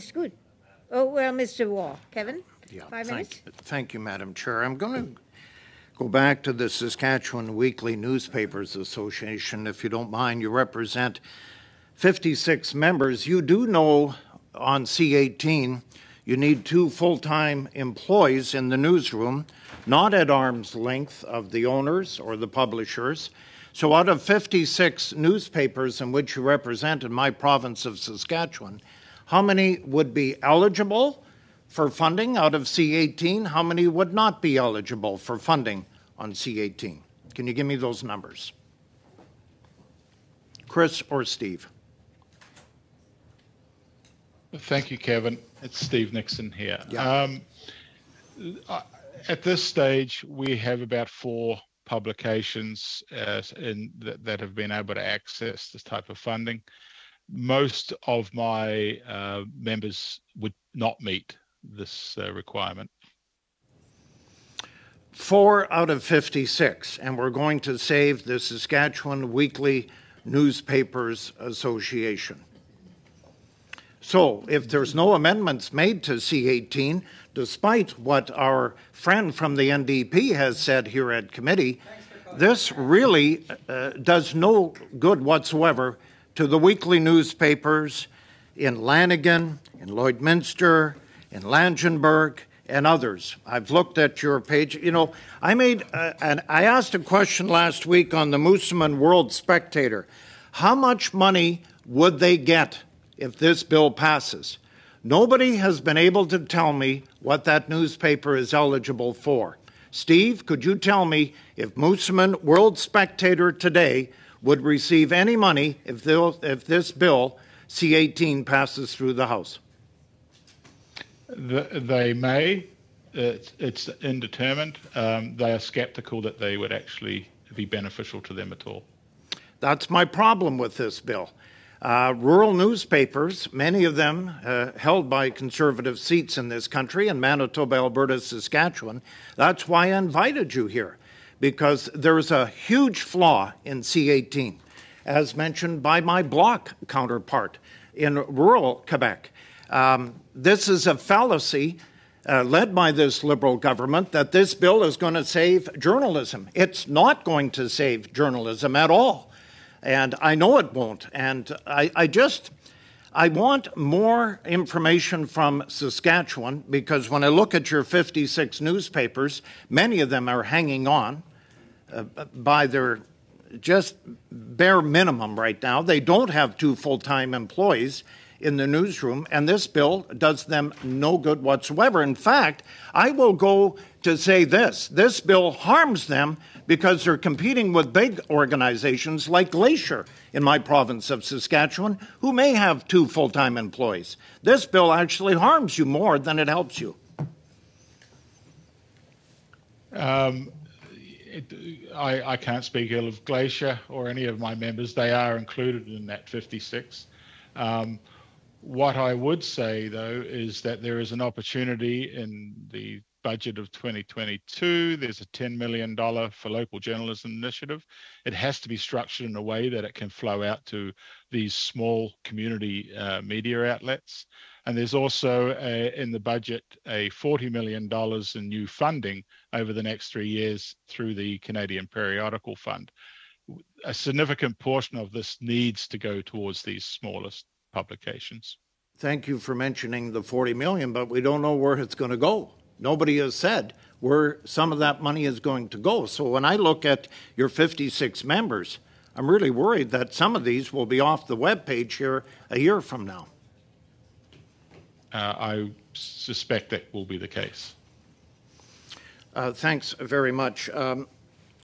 It's good. Oh, well, Mr. Wall. Kevin? Yeah, 5 minutes? Thank you, Madam Chair. I'm going to go back to the Saskatchewan Weekly Newspapers Association. If you don't mind, you represent 56 members. You do know on C-18 you need 2 full-time employees in the newsroom, not at arm's length of the owners or the publishers. So out of 56 newspapers in which you represent in my province of Saskatchewan, how many would be eligible for funding out of C-18? How many would not be eligible for funding on C-18? Can you give me those numbers? Chris or Steve? Thank you, Kevin. It's Steve Nixon here. Yeah. At this stage, we have about 4 publications that have been able to access this type of funding. Most of my members would not meet this requirement. 4 out of 56, and we're going to save the Saskatchewan Weekly Newspapers Association. So if there's no amendments made to C-18, despite what our friend from the NDP has said here at committee, this really does no good whatsoever to the weekly newspapers in Lanigan, in Lloydminster, in Langenburg, and others. I've looked at your page. You know, I asked a question last week on the Moosomin World Spectator. How much money would they get if this bill passes? Nobody has been able to tell me what that newspaper is eligible for. Steve, could you tell me if Moosomin World Spectator today would receive any money if this bill, C-18, passes through the House? They may. It's indeterminate. They are skeptical that they would actually be beneficial to them at all. That's my problem with this bill. Rural newspapers, many of them held by conservative seats in this country, in Manitoba, Alberta, Saskatchewan. That's why I invited you here, because there's a huge flaw in C-18, as mentioned by my Bloc counterpart in rural Quebec. This is a fallacy led by this Liberal government that this bill is going to save journalism. It's not going to save journalism at all. And I know it won't. And I want more information from Saskatchewan, because when I look at your 56 newspapers, many of them are hanging on by their just bare minimum right now. They don't have 2 full-time employees in the newsroom, and this bill does them no good whatsoever. In fact, I will go to say this bill harms them because they're competing with big organizations like Glacier in my province of Saskatchewan, who may have 2 full-time employees. This bill actually harms you more than it helps you. I can't speak ill of Glacier or any of my members. They are included in that 56. What I would say, though, is that there is an opportunity in the budget of 2022. There's a $10 million for local journalism initiative. It has to be structured in a way that it can flow out to these small community media outlets. And there's also in the budget a $40 million in new funding over the next 3 years through the Canadian Periodical Fund. A significant portion of this needs to go towards these smallest publications. Thank you for mentioning the $40 million, but we don't know where it's going to go. Nobody has said where some of that money is going to go. So when I look at your 56 members, I'm really worried that some of these will be off the webpage here a year from now. I suspect that will be the case. Thanks very much.